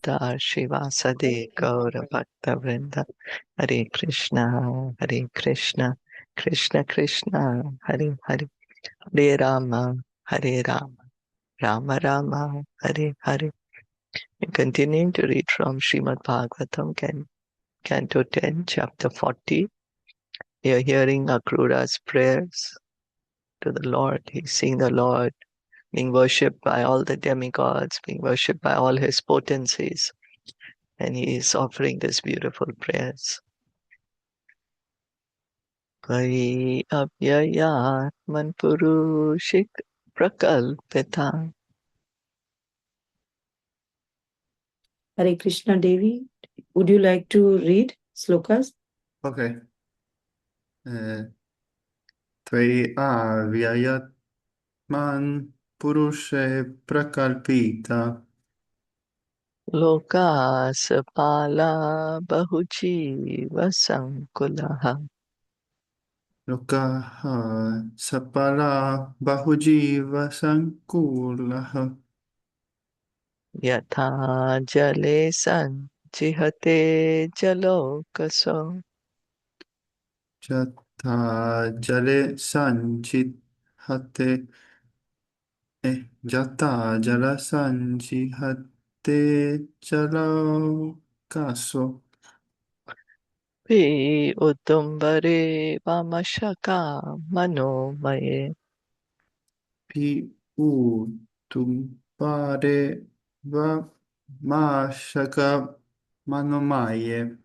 Radha Shivasade Gaura Bhakta Vrinda Hare Krishna Hare Krishna Krishna Krishna Hare Hare Hare Rama Hare Rama Rama Rama Hare Hare. And continuing to read from Srimad Bhagavatam, Canto 10, Chapter 40. We are hearing Akrura's prayers to the Lord. He's seeing the Lord being worshipped by all the demigods, being worshipped by all his potencies. And he is offering these beautiful prayers. Vari Avyayatman Purushik Prakalpita. Hare Krishna Devi, would you like to read slokas? Okay. Tvai avyayatman purushe prakalpita Loka Sapala Bahujiva Sankulaha. lokaha sapala bahujiva sankulaha Yatha Jale Sanchihate Jalokaso. jata jale sanchit hate jata jala sanchihate jala kaso Pi Utumbare Vamashaka Manomaye. pi u tumpare va mashaka manomaye.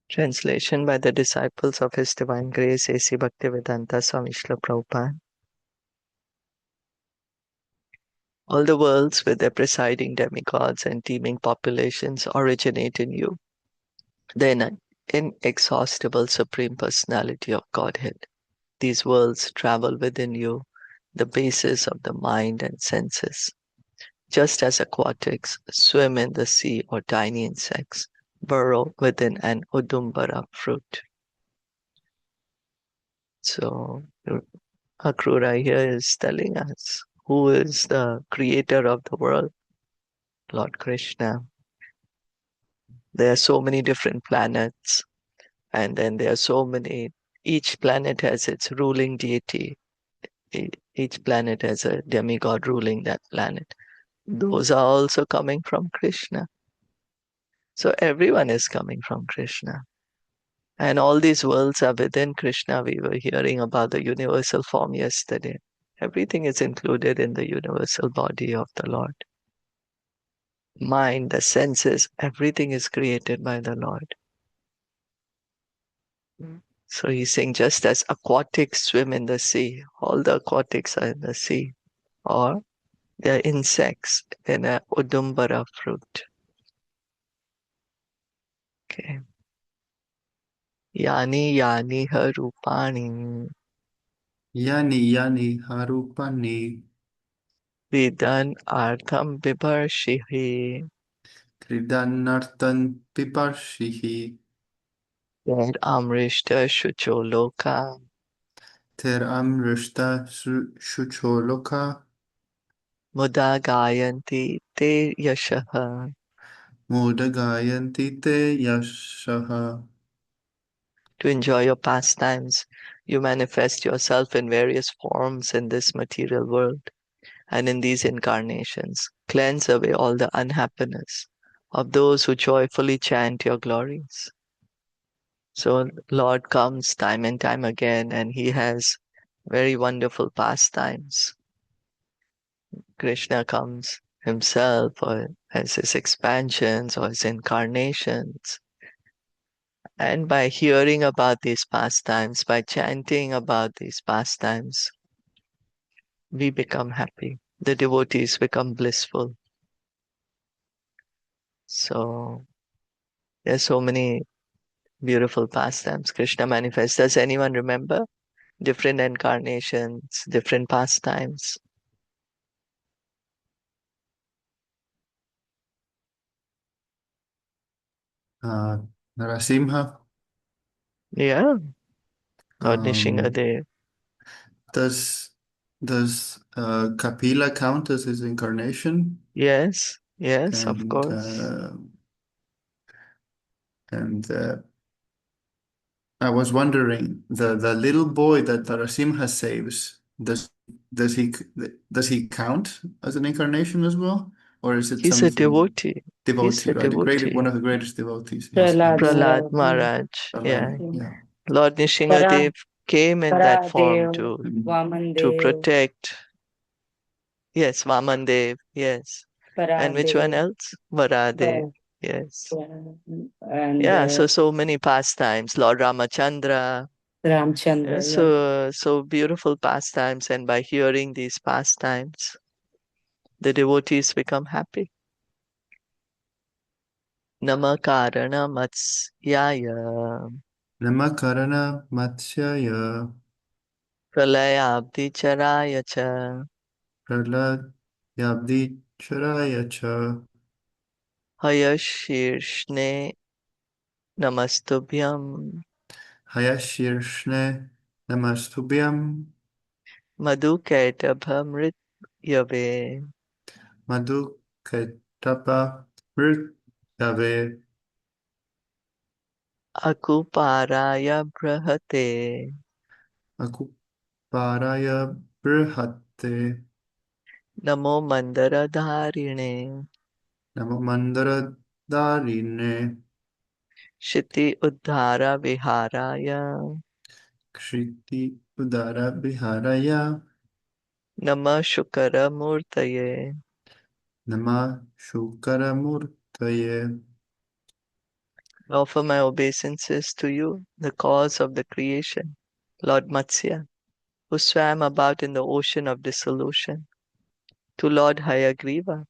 Translation by the disciples of His Divine Grace A.C. Bhaktivedanta Swami Srila Prabhupada. All the worlds with their presiding demigods and teeming populations originate in you, the inexhaustible Supreme Personality of Godhead. These worlds travel within you, the basis of the mind and senses. Just as aquatics swim in the sea or tiny insects burrow within an udumbara fruit. So Akrura here is telling us who is the creator of the world, Lord Krishna. There are so many different planets, and then there are so many, each planet has its ruling deity. Each planet has a demigod ruling that planet. Those are also coming from Krishna. So everyone is coming from Krishna. And all these worlds are within Krishna. We were hearing about the universal form yesterday. Everything is included in the universal body of the Lord. Mind, the senses, everything is created by the Lord. So he's saying just as aquatics swim in the sea, all the aquatics are in the sea, or they're insects in a udumbara fruit. Okay. Yani yani harupani Yani harupani vidan artham bibarshihi kridanartan piparshihi ter amrishta shucholoka ter amrishta shucholoka muda gayanti te yashaha. modagayanti te yashaha. To enjoy your pastimes, you manifest yourself in various forms in this material world. And in these incarnations, cleanse away all the unhappiness of those who joyfully chant your glories. So Lord comes time and time again, and he has very wonderful pastimes. Krishna comes himself or as his expansions or his incarnations. And by hearing about these pastimes, by chanting about these pastimes, we become happy. The devotees become blissful. So there's so many beautiful pastimes Krishna manifests. Does anyone remember different incarnations, different pastimes? Narasimha. Yeah, Lord Um, Nishingadev. does Does Kapila count as his incarnation? Yes, yes, of And course. and I was wondering, the little boy that Narasimha saves, does he does he count as an incarnation as well, or is it He's a something devotee. He's devotee, a right? The great, one devotee. of the greatest devotees. Yes, Prahlad, yes. Prahlad hmm, Maharaj. Prahlad, Yeah. yeah. Lord Nishingadev Para, came in that form Paradev, Mhm. to Vamandev, protect. Yes, Vamandev. Yes. And which one Paradev, else? Varadev. Para- Yes. and Yeah, so many pastimes. Lord Ramachandra. Yeah, Ramchandra. Yeah. so beautiful pastimes, and by hearing these pastimes, the devotees become happy. Namakarana matsyaya Namakarana Matsyaya pralayabdi charaya cha Prahlad Yabdi Charaya Cha hayashirshne namastubhyam Hayashirshne Namastubhyam madhukaitabhamrit yave Madhu Kaitapa Mrityave akuparaya brahate Akuparaya Brihate namo mandaradharine Namamandara Darine shiti uddhara viharaya Kriti Udara Biharaya Nama Shukara Murtaye. Nama Shukara Murtaye. I offer my obeisances to you, the cause of the creation, Lord Matsya, who swam about in the ocean of dissolution, to Lord Hayagriva,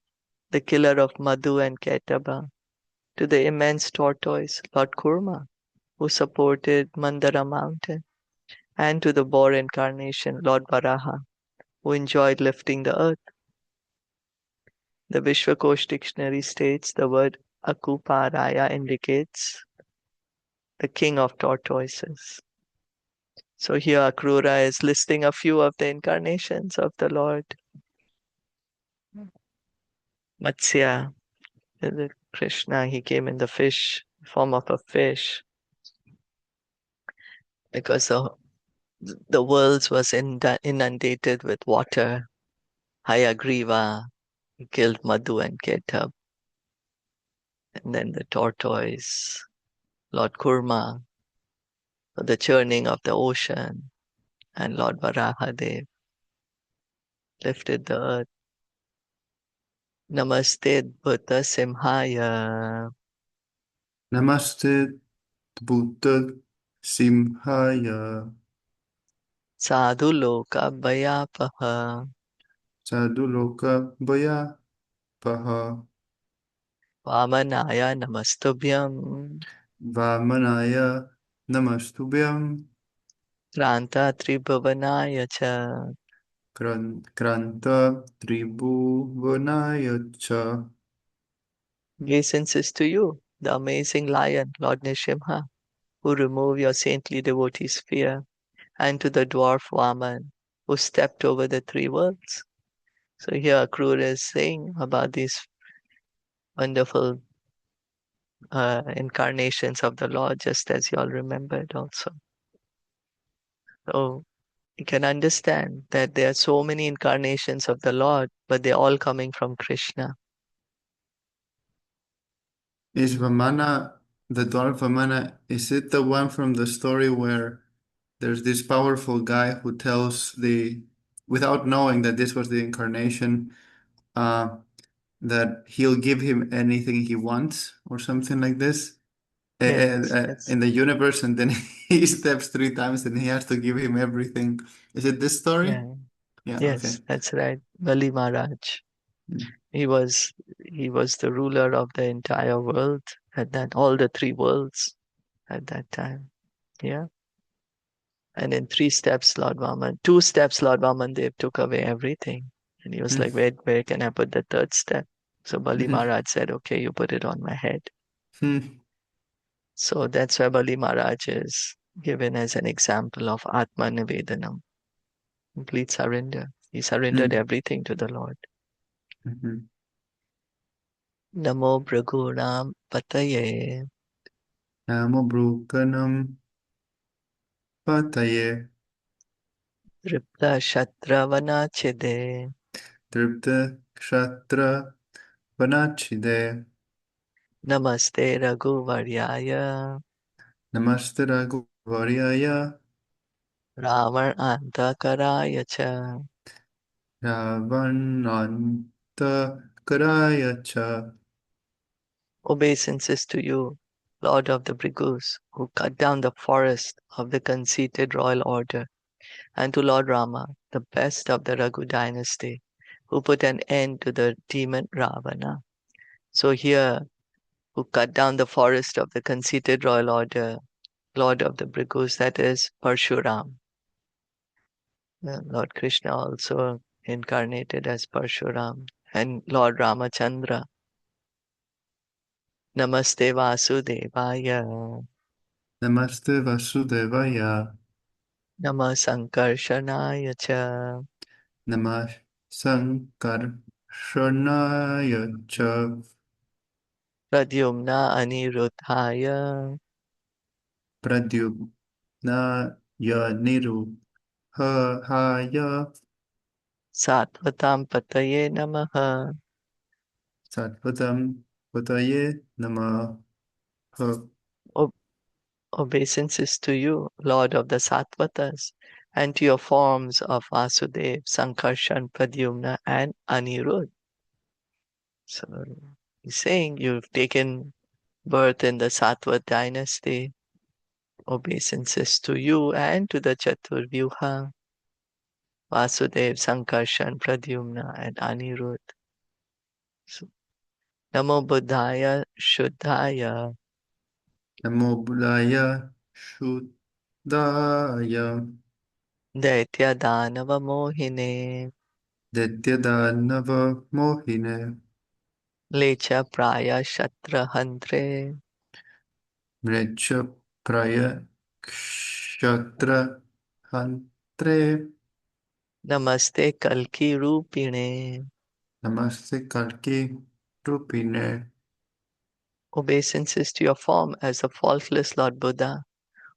the killer of Madhu and Kaitaba, to the immense tortoise, Lord Kurma, who supported Mandara mountain, and to the boar incarnation, Lord Varaha, who enjoyed lifting the earth. The Vishwakosh dictionary states the word Akuparaya indicates the king of tortoises. So here Akrura is listing a few of the incarnations of the Lord. Matsya, Krishna, he came in the form of a fish, because the world was inundated with water. Hayagriva, he killed Madhu and Ketab. And then the tortoise, Lord Kurma, for the churning of the ocean, and Lord Varahadev lifted the earth. Namaste Bhuta Simhaya Namaste Buddha Simhaya Sadhu Loka Bhayapaha Saduloka Bhaya Paha Vamanaya Namastubhyam Vamanaya Namastubhyam Kranta Tribhuvanaya Cha. Kranta Tribhuvanaya Cha. Obeisances to you, the amazing lion, Lord Nishimha, who remove your saintly devotee's fear, and to the dwarf Vaman, who stepped over the three worlds. So here Akrura is saying about these wonderful incarnations of the Lord, just as you all remembered also. So you can understand that there are so many incarnations of the Lord, but they're all coming from Krishna. Is Vamana, the dwarf Vamana, is it the one from the story where there's this powerful guy who tells without knowing that this was the incarnation, uh, that he'll give him anything he wants or something like this Yes, that's in the universe, and then he steps three times and he has to give him everything. Is it this story? yeah, Yeah, okay. yes, that's right. Bali Maharaj. Mm. He was he was the ruler of the entire world at that all the three worlds at that time. Yeah. And in three steps, Lord Vaman, two steps, Lord Vaman Dev took away everything. And he was like, where can I put the third step? So Bali Mhm. Maharaj said, okay, you put it on my head. Mhm. So that's why Bali Maharaj is given as an example of Atma Nivedanam, complete surrender. He surrendered Mm. everything to the Lord. Mhm. Namo Bhragunam Pataye Namo Brukanam Pataye Dripta Shatravana Chide Dripta Kshatra Vanachide Namaste Raghuvaryaya Namaste Raghuvaryaya Ravan Antakaraya Cha. Ravananta Karaya Cha. Obeisances to you, Lord of the Brigus, who cut down the forest of the conceited royal order, and to Lord Rama, the best of the Raghu dynasty, who put an end to the demon Ravana. So here, who cut down the forest of the conceited royal order, Lord of the Brigus, that is Parshuram. Lord Krishna also incarnated as Parshuram, and Lord Ramachandra. Namaste Vasudevaya. Namaste Vasudevaya. Namah Sankarshanaya Cha. Namah Sankarshanaya Cha. Pradyumna Anirudhaya. Pradyumnaya Niruhaya Sattvatam Pataye Namaha. Sattvatam Pataye Namaha. O- Obeisances to you, Lord of the Sattvatas, and to your forms of Vasudev, Sankarshan, Pradyumna, and Anirudh. So he's saying you've taken birth in the Sattva dynasty. Obeisances to you and to the Chaturvyuha, Vasudev, Sankarshan, Pradyumna, and Anirudh. So, Namo Buddhaya Shuddhaya Namo Buddhaya Shuddhaya Daitya Danava Mohine Dityadanava Mohine Lecha Praya Shatrahantre Mrecha Praya Kshatra Hantre Namaste Kalki Rupine. Namaste Kalki Rupine. Obeisances to your form as the faultless Lord Buddha,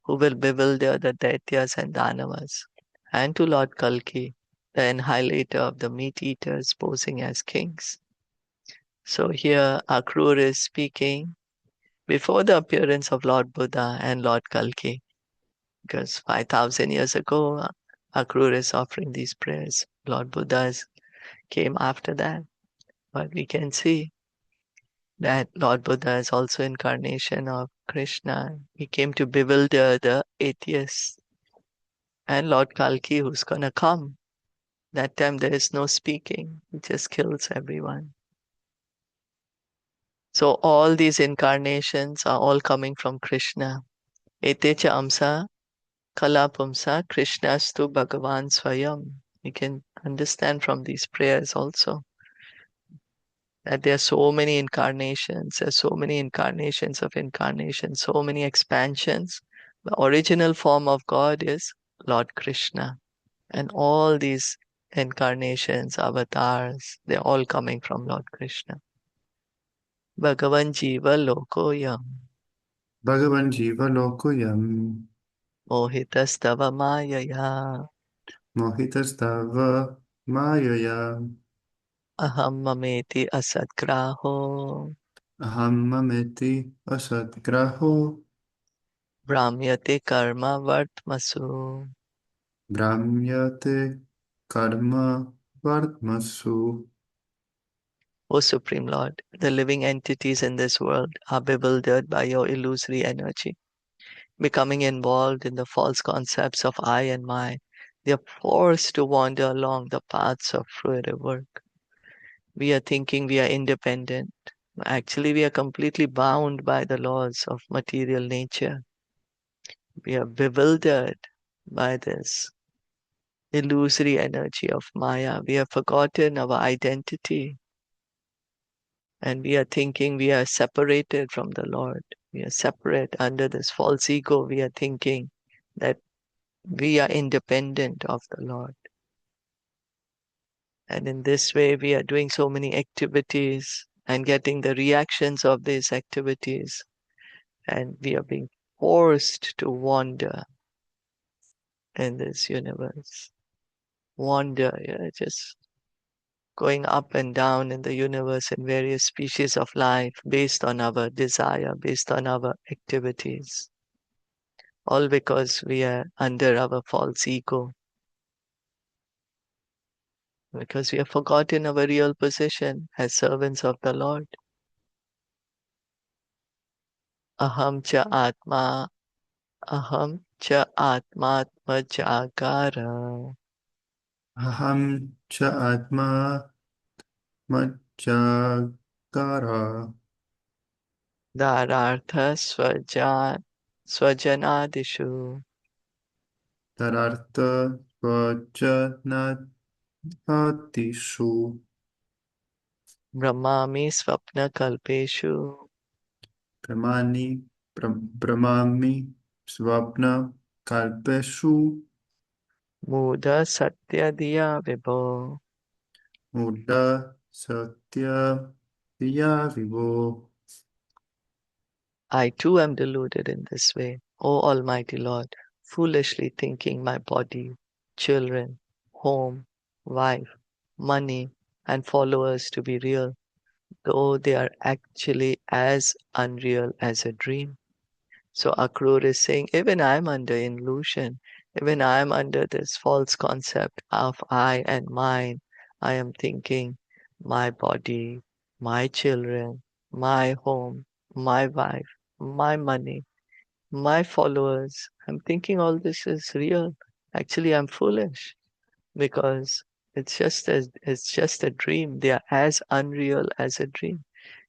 who will bewilder the Daityas and Danavas, and to Lord Kalki, the annihilator of the meat-eaters posing as kings. So here Akrur is speaking before the appearance of Lord Buddha and Lord Kalki, because 5,000 years ago, Akrur is offering these prayers. Lord Buddha came after that. But we can see that Lord Buddha is also incarnation of Krishna. He came to bewilder the atheists. And Lord Kalki, who's gonna come. That time there is no speaking. He just kills everyone. So all these incarnations are all coming from Krishna. Etecha amsa kalapumsa Krishnastu Bhagavan Swayam. You can understand from these prayers also that there are so many incarnations, there's so many incarnations of incarnations, so many expansions. The original form of God is Lord Krishna. And all these incarnations, avatars, they're all coming from Lord Krishna. Bhagavan Jiva Lokoyam Bhagavan Jiva Lokuyam Mohitastava Mayaya Mohitastava Mayaya Aham Mameti Asatgraho Aham Mameti Asatgraho Brahmyate Karma Vartmasu. Brahmyate Karma Vartmasu. O Supreme Lord, the living entities in this world are bewildered by your illusory energy, becoming involved in the false concepts of I and my. They are forced to wander along the paths of fruitive work. We are thinking we are independent. Actually, we are completely bound by the laws of material nature. We are bewildered by this illusory energy of Maya. We have forgotten our identity. And we are thinking we are separated from the Lord. We are separate under this false ego. We are thinking that we are independent of the Lord. And in this way, we are doing so many activities and getting the reactions of these activities. And we are being forced to wander in this universe. Wander, just going up and down in the universe in various species of life based on our desire, based on our activities. All because we are under our false ego. Because we have forgotten our real position as servants of the Lord. Aham cha atma, aham cha atmatma jagara. Aham cha atma majjagara. Dharartha swajanadishu. Tarartha svajanatishu. Brahmami swapna kalpeshu. Brahmani Brahmami Svapna Kalpeshu Muda satya diya vibho. Muda Satya Diya Vivo. I too am deluded in this way, O Almighty Lord, foolishly thinking my body, children, home, wife, money, and followers to be real, though they are actually as unreal as a dream. So Akrur is saying, even I'm under illusion, even I'm under this false concept of I and mine. I am thinking my body, my children, my home, my wife, my money, my followers. I'm thinking all this is real. Actually, I'm foolish because it's just a dream. They are as unreal as a dream.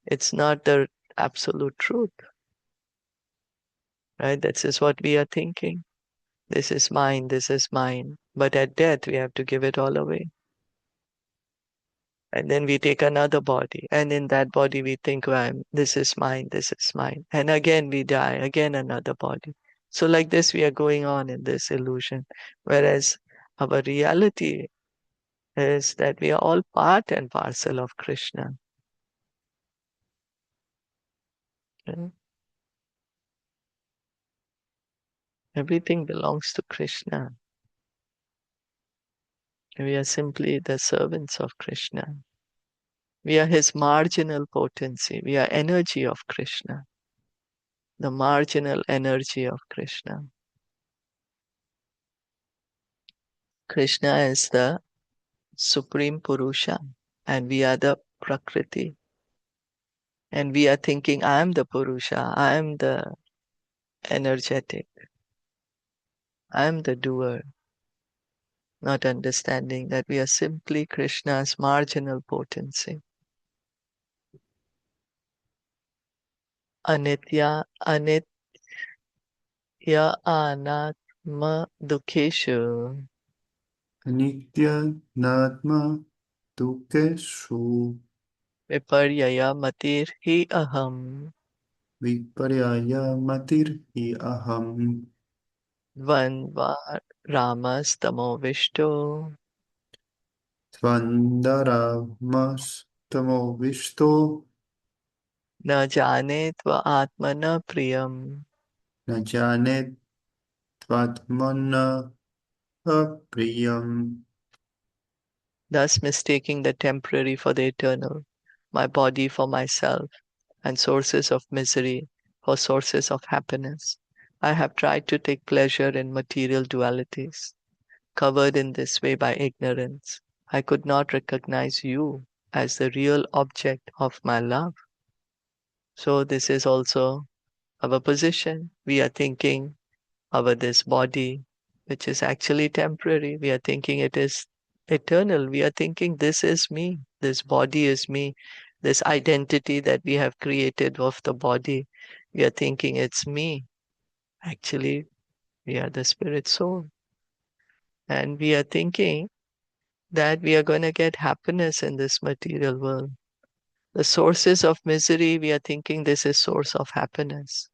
It's not the absolute truth, right? That's just what we are thinking. This is mine, this is mine. But at death, we have to give it all away. And then we take another body. And in that body, we think, well, this is mine, this is mine. And again, we die, again, another body. So, like this, we are going on in this illusion. Whereas our reality is that we are all part and parcel of Krishna. Yeah. Everything belongs to Krishna. We are simply the servants of Krishna. We are his marginal potency. We are energy of Krishna, the marginal energy of Krishna. Krishna is the Supreme Purusha, and we are the Prakriti. And we are thinking, I am the Purusha, I am the energetic, I am the doer, not understanding that we are simply Krishna's marginal potency. Anitya, anitya anatma dukeshu. Anitya Natma Dukeshu Viparyaya matir hi aham. Viparyaya Matir Hi Aham Dvandva Ramastamo Vishto. Tvandaramas Tamo Vishto Na jane tva atmana priyam. Najanet Tvatmana Apriyam. Thus mistaking the temporary for the eternal, my body for myself, and sources of misery for sources of happiness. I have tried to take pleasure in material dualities. Covered in this way by ignorance, I could not recognize you as the real object of my love. So this is also our position. We are thinking our this body, which is actually temporary. We are thinking it is eternal. We are thinking this is me. This body is me. This identity that we have created of the body, we are thinking it's me. Actually, we are the spirit soul. And we are thinking that we are going to get happiness in this material world. The sources of misery, we are thinking this is source of happiness.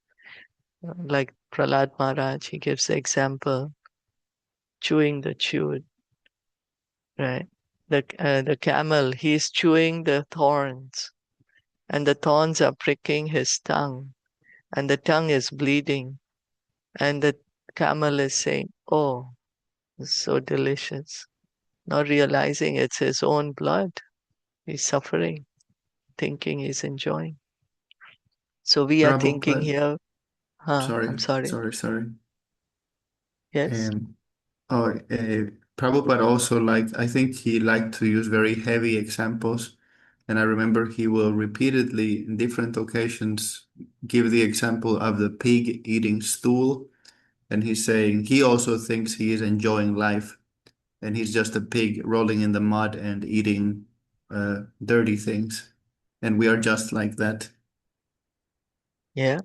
Like Prahlad Maharaj, he gives the example, chewing the chewed, right? The camel, he's chewing the thorns, and the thorns are pricking his tongue, and the tongue is bleeding, and the camel is saying, "Oh, it's so delicious," not realizing it's his own blood. He's suffering, thinking he's enjoying. So we are thinking Prabhupada, here, I'm sorry, sorry. sorry. Yes. Um, Prabhupada also liked, I think he liked to use very heavy examples. And I remember he will repeatedly, in different occasions, give the example of the pig eating stool. And he's saying he also thinks he is enjoying life. And he's just a pig rolling in the mud and eating dirty things. And we are just like that. Yeah,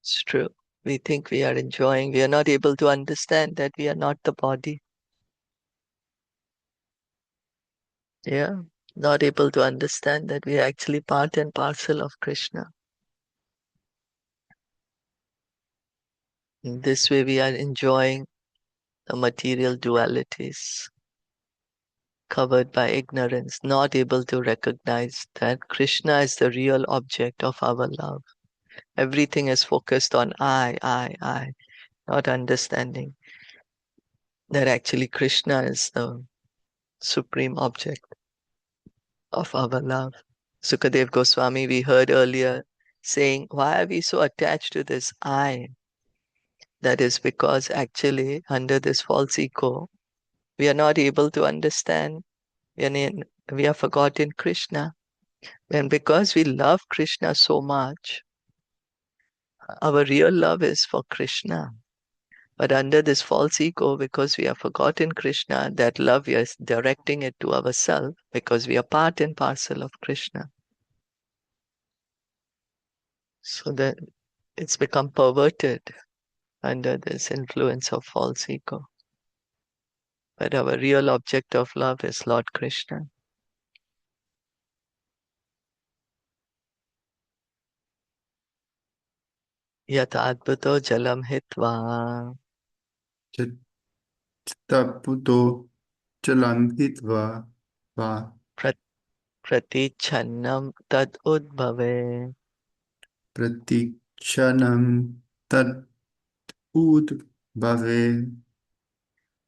it's true. We think we are enjoying. We are not able to understand that we are not the body. Yeah, not able to understand that we are actually part and parcel of Krishna. In this way, we are enjoying the material dualities covered by ignorance, not able to recognize that Krishna is the real object of our love. Everything is focused on I, not understanding that actually Krishna is the supreme object of our love. Sukadev Goswami, we heard earlier, saying, why are we so attached to this I? That is because actually, under this false ego, we are not able to understand. We have forgotten Krishna. And because we love Krishna so much, our real love is for Krishna. But under this false ego, because we have forgotten Krishna, that love we are directing it to ourselves because we are part and parcel of Krishna. So that it's become perverted under this influence of false ego. But our real object of love is Lord Krishna. Yat adbhuto jalam hitva Chittaputo chalam hitva va pratichannam tad udbhave pratichanam tad udbhave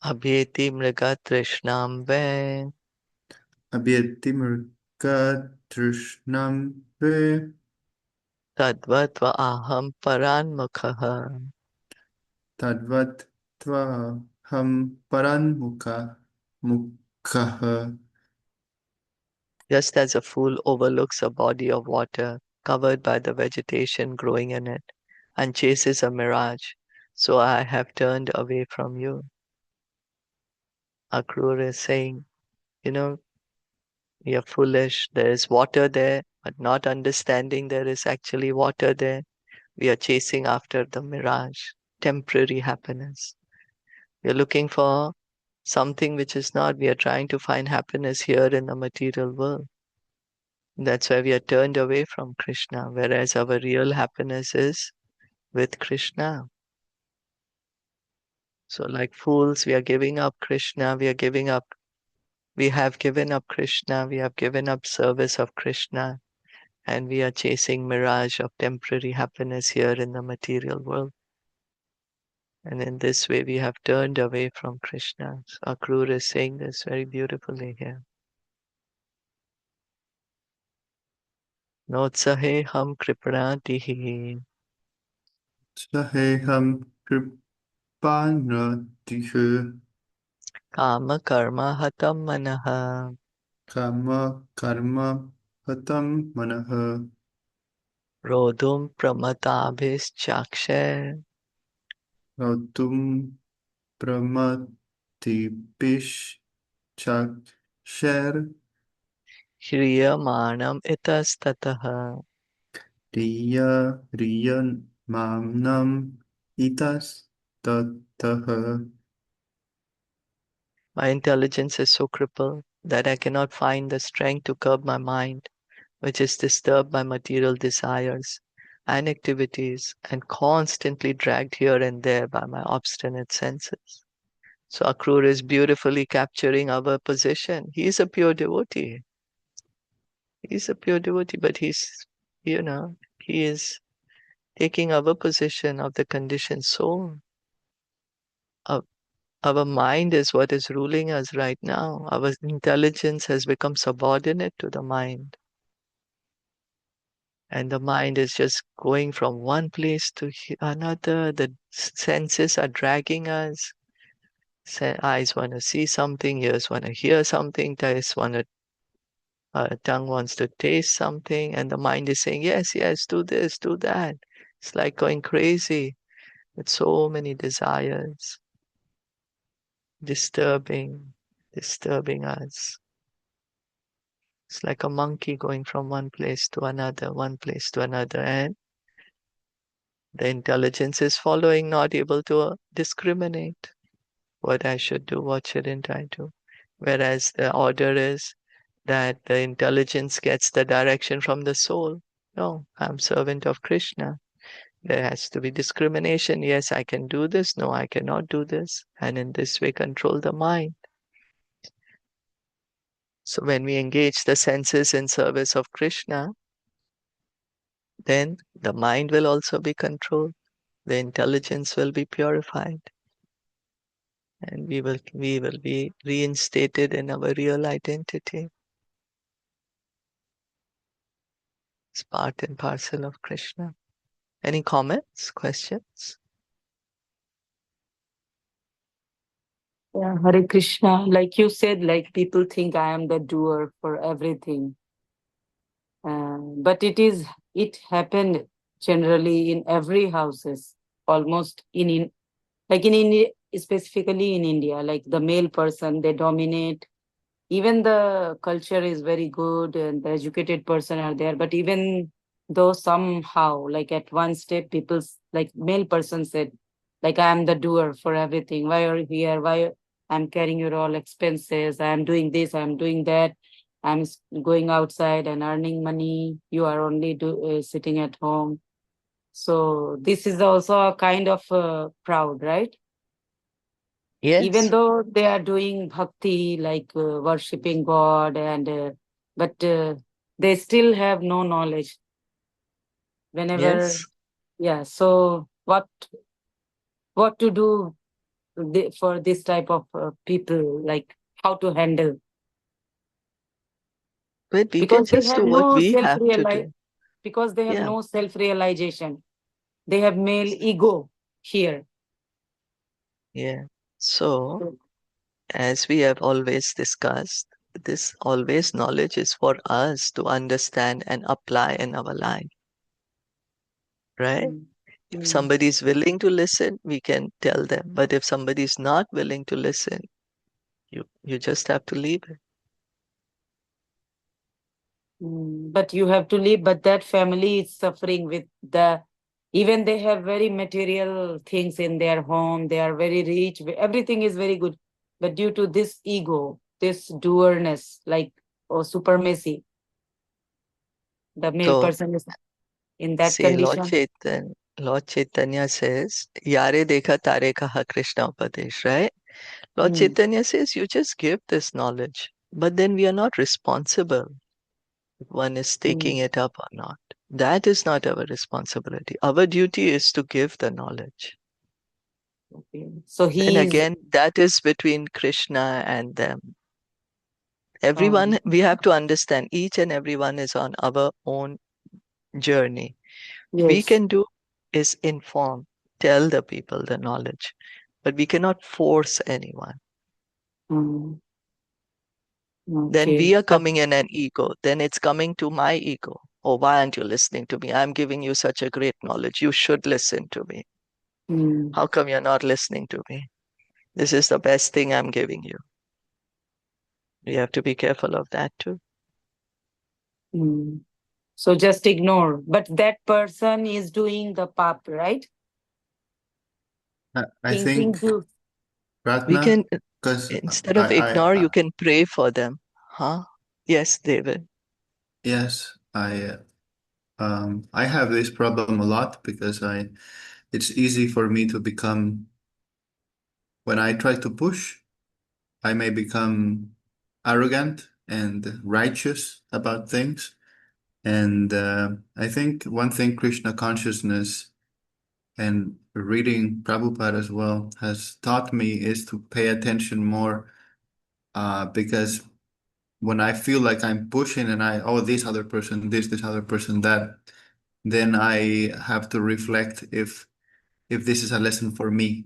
abhyeti mriga trishnam ve abhyatimarka trishnam ve tadvatva aham paranmukha. tadvat tva ham paranmukha mukha. Just as a fool overlooks a body of water covered by the vegetation growing in it and chases a mirage, so I have turned away from you. Akrura is saying, we are foolish. There is water there, but not understanding there is actually water there. We are chasing after the mirage, temporary happiness. We are looking for something which is not. We are trying to find happiness here in the material world. That's why we are turned away from Krishna, whereas our real happiness is with Krishna. So, like fools, we are giving up Krishna, we have given up Krishna, we have given up service of Krishna, and we are chasing mirage of temporary happiness here in the material world. And in this way, we have turned away from Krishna. So Akrura is saying this very beautifully here. Notsahe ham kripanatihi Saheham kripanatihu kama karma hatam manaha kama karma hatam manaha rodum pramatabhis chakshe rautum pramatipish chakshar hriyamanam itastataha. riyan mamnam itas tataha. My intelligence is so crippled that I cannot find the strength to curb my mind, which is disturbed by material desires and activities and constantly dragged here and there by my obstinate senses. So Akrura is beautifully capturing our position. He is a pure devotee. He's a pure devotee, but he is taking our position of the conditioned soul. Our, our mind is what is ruling us right now. Our intelligence has become subordinate to the mind. And the mind is just going from one place to another. The senses are dragging us. Eyes want to see something, ears want to hear something, tongue wants to taste something, and the mind is saying, yes, yes, do this, do that. It's like going crazy with so many desires, disturbing us. It's like a monkey going from one place to another, one place to another, and the intelligence is following, not able to discriminate what I should do, what shouldn't I do. Whereas the order is that the intelligence gets the direction from the soul. No, I'm servant of Krishna. There has to be discrimination. Yes, I can do this. No, I cannot do this. And in this way, control the mind. So when we engage the senses in service of Krishna, then the mind will also be controlled. The intelligence will be purified. And we will be reinstated in our real identity. It's part and parcel of Krishna. Any comments, questions? Yeah, Hare Krishna. Like you said, like people think I am the doer for everything. But it happened generally in every houses, almost like in India, specifically in India, like the male person, they dominate. Even the culture is very good and the educated person are there, but even though somehow, like at one step, people like male person said, like I am the doer for everything. Why are you here? Why I'm carrying your all expenses? I am doing this. I'm doing that. Going outside and earning money. You are only sitting at home. So this is also a kind of proud, right? Even Yes, though they are doing bhakti, like worshipping God, but they still have no knowledge. Whenever, yes. yeah. So what to do for this type of people? Like how to handle, But we can because they just have do what no we self have to realize do. because they have Yeah, no self realization. They have male ego here. yeah. So, So, as we have always discussed, this always knowledge is for us to understand and apply in our life, right? mm, If mm. somebody is willing to listen, we can tell them. But if somebody is not willing to listen, you just have to leave it. But you have to leave, but that family is suffering with even they have very material things in their home, they are very rich, everything is very good. But due to this ego, this doerness, like, or supremacy, the male So, person is in that see, condition. Lord Chaitanya says, Yare dekha tare kaha Krishna upadesh, right? Lord Mm, Chaitanya says, you just give this knowledge, but then we are not responsible if one is taking mm, it up or not. That is not our responsibility. Our duty is to give the knowledge. okay. So Then he is, again, that is between Krishna and them. um, Everyone, we have to understand, each and everyone is on our own journey. We yes. can do is inform, tell the people the knowledge, but we cannot force anyone. Mm, Then okay. we are But coming in an ego. Then it's coming to my ego. Oh, why aren't you listening to me? I'm giving you such a great knowledge. You should listen to me. mm, How come you're not listening to me? This is the best thing I'm giving you. You have to be careful of that too. mm. So just ignore. But that person is doing the pap, right? I Thinking think to, We Pratna, can, because instead of ignore, you can pray for them. Huh? Yes, David. yes, I have this problem a lot because it's easy for me to become when I try to push, I may become arrogant and righteous about things. And I think one thing Krishna consciousness and reading Prabhupada as well has taught me is to pay attention more, because when I feel like I'm pushing and oh, this other person, this other person, that, then I have to reflect if this is a lesson for me,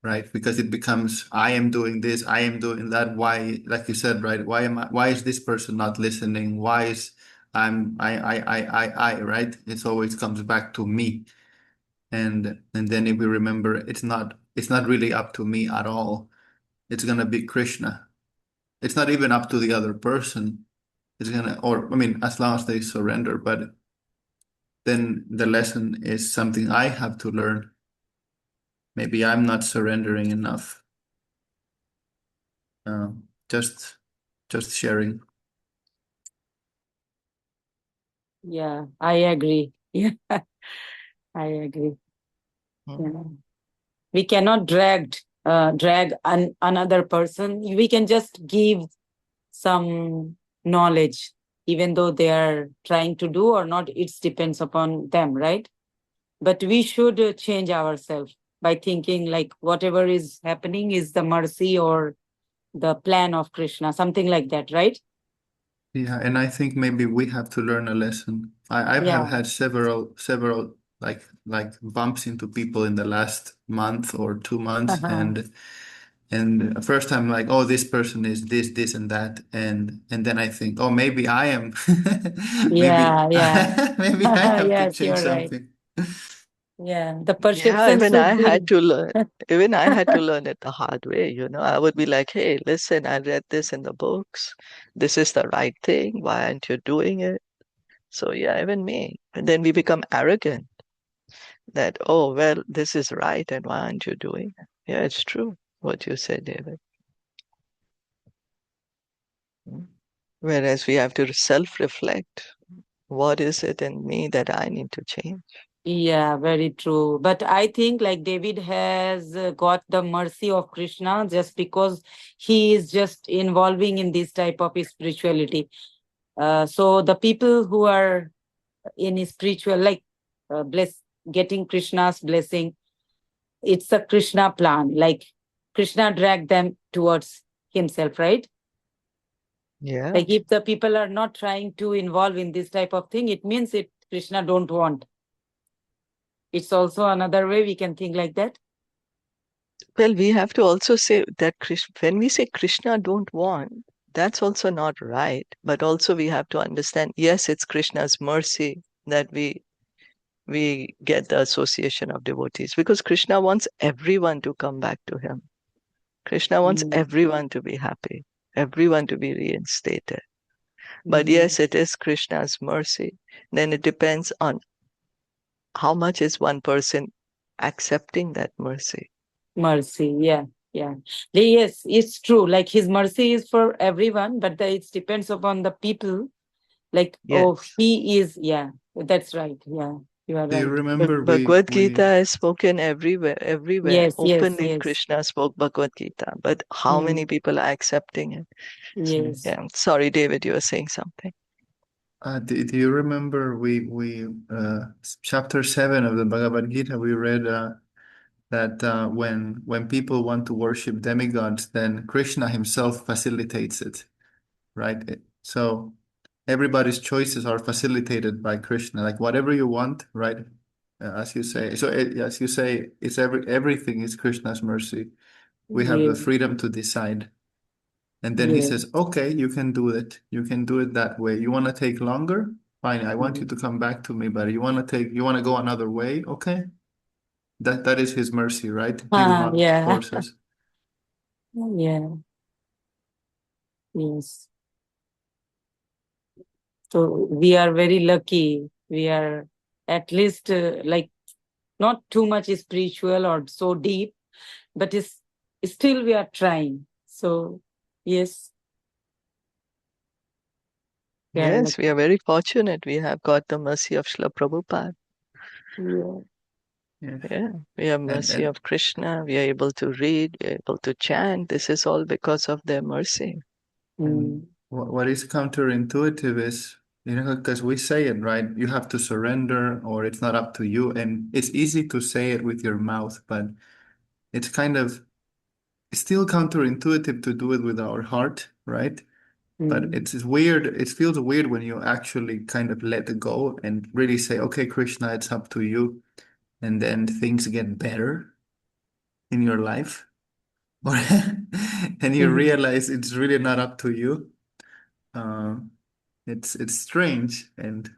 right? Because it becomes, I am doing this, I am doing that. Why, like you said, right? Why is this person not listening? Why is right? It always comes back to me. And then if we remember, it's not really up to me at all. It's gonna be Krishna. It's not even up to the other person. Or I mean, as long as they surrender, but then the lesson is something I have to learn. Maybe I'm not surrendering enough. Uh, just sharing. Yeah, I agree. Yeah, I agree. Hmm. Yeah. We cannot drag another person. We can just give some knowledge, even though they are trying to do or not. It depends upon them, right? But we should change ourselves by thinking like whatever is happening is the mercy or the plan of Krishna, something like that, right? Yeah, and I think maybe we have to learn a lesson. I have Yeah. had several like bumps into people in the last month or 2 months, and at first I'm like, oh, this person is this and that, and then I think, oh, maybe I am, maybe Yeah, yeah. maybe I have to Yes, change you're right. something. Yeah, the Yeah, perception should be. even I had to learn it the hard way, you know. I would be like, hey, listen, I read this in the books. This is the right thing. Why aren't you doing it? So yeah, even me. And then we become arrogant that, oh, well, this is right, and why aren't you doing it? Yeah, it's true what you said, David. Mm. Whereas we have to self-reflect. What is it in me that I need to change? Yeah, very true. But I think like David has got the mercy of Krishna just because he is just involving in this type of spirituality. So the people who are in spiritual, like getting Krishna's blessing, it's a Krishna plan. Like Krishna dragged them towards himself, right? Yeah. Like if the people are not trying to involve in this type of thing, it means it Krishna don't want. It's also another way we can think like that. Well, we have to also say that when we say Krishna don't want, that's also not right. But also we have to understand, yes, it's Krishna's mercy that we get the association of devotees because Krishna wants everyone to come back to him. Krishna wants Mm. everyone to be happy, everyone to be reinstated. But Mhm. yes, it is Krishna's mercy. Then it depends on how much is one person accepting that mercy. Mercy, yeah, yeah. Yes, it's true. Like his mercy is for everyone, but it depends upon the people. Like, oh, Yes. he is, yeah, that's right. Yeah, you are Do you right. remember Bhagavad we Gita is spoken everywhere, everywhere. Yes, yes, Openly, yes. Krishna spoke Bhagavad Gita, but how many Mm, people are accepting it? yes. Yeah, sorry, David, you were saying something. do you remember we chapter 7 of the Bhagavad Gita we read, that when people want to worship demigods, then Krishna himself facilitates it, right? So everybody's choices are facilitated by Krishna. Like whatever you want, right? As you say. So as you say, it's everything is Krishna's mercy. We have Yeah, the freedom to decide. And then he yeah. says, okay, you can do it. You can do it that way. You want to take longer? Fine. I want you Mm. to come back to me, but you want to go another way? Okay. That is his mercy, right? He will not Yeah, force us. yeah, yes. So we are very lucky. We are at least like not too much spiritual or so deep, but it's still we are trying. So yes, we are Yes, we lucky. are very fortunate. We have got the mercy of Srila Prabhupada. Yeah. Yes. Yeah, we have mercy And of Krishna. We are able to read, we are able to chant. This is all because of their mercy. and what is counterintuitive is, because we say it, right? You have to surrender, or it's not up to you. And it's easy to say it with your mouth, but it's kind of still counterintuitive to do it with our heart, right? But it's weird. It feels weird when you actually kind of let it go and really say, okay, Krishna, it's up to you. And then things get better in your life. And you realize it's really not up to you. Um, it's strange and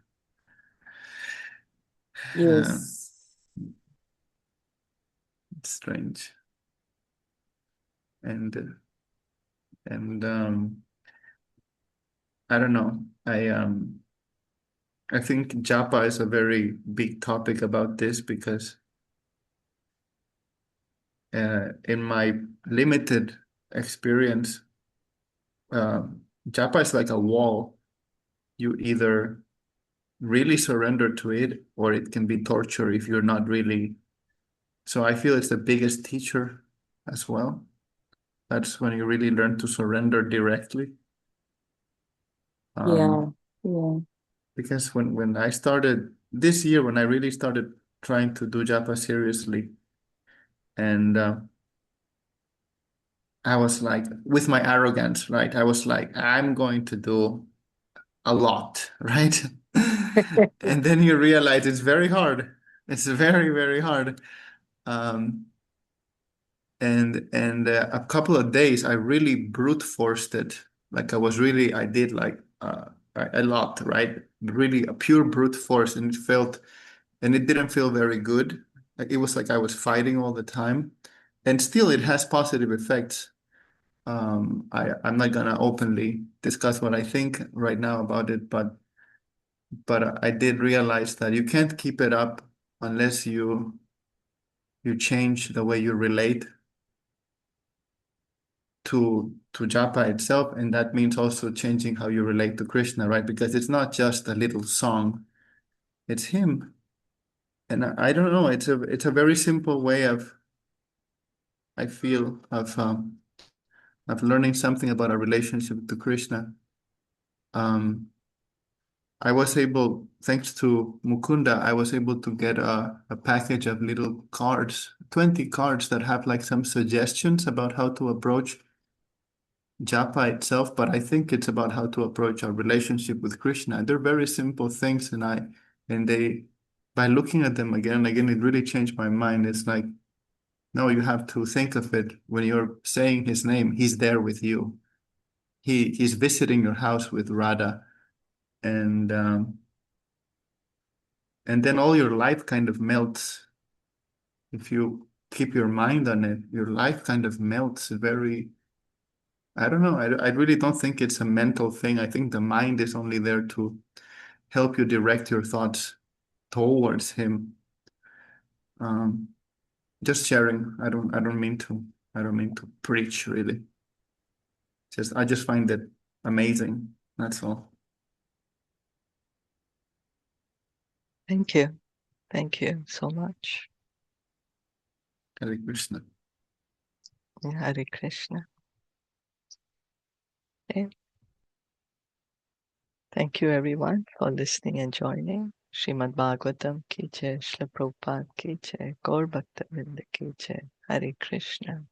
uh, Yes. it's strange. And and I don't know. I think japa is a very big topic about this because in my limited experience, japa is like a wall. You either really surrender to it, or it can be torture if you're not really. So I feel it's the biggest teacher as well. That's when you really learn to surrender directly. Yeah. Um, Yeah. because when I started this year, when I really started trying to do japa seriously, and I was like, with my arrogance, right? I was like, I'm going to do a lot, right? And then you realize it's very hard. It's very, very hard. Um, and a couple of days, I really brute forced it. Like I did like a lot, right? Really a pure brute force, and it didn't feel very good. Like, it was like I was fighting all the time, and still it has positive effects. I'm not gonna openly discuss what I think right now about it, but I did realize that you can't keep it up unless you change the way you relate to japa itself, and that means also changing how you relate to Krishna, right? Because it's not just a little song, it's him. And I don't know, it's a very simple way of, I feel, of learning something about our relationship to Krishna. Um, I was able, thanks to Mukunda, I was able to get a package of little cards, 20 cards that have like some suggestions about how to approach japa itself, but I think it's about how to approach our relationship with Krishna. They're very simple things, and they, by looking at them again and again, it really changed my mind. It's like, no, you have to think of it when you're saying his name, he's there with you. He's visiting your house with Radha, and and then all your life kind of melts. If you keep your mind on it, your life kind of melts very. I don't know. I really don't think it's a mental thing. I think the mind is only there to help you direct your thoughts towards him. Um, just sharing. I don't mean to preach really. I just find it amazing. That's all. Thank you. Thank you so much. Hare Krishna. Hare Krishna. Okay. Thank you everyone for listening and joining. Srimad Bhagavatam ki jai, Srila Prabhupada ki jai, Gaur Bhakta Vrinda ki jai. Hare Krishna.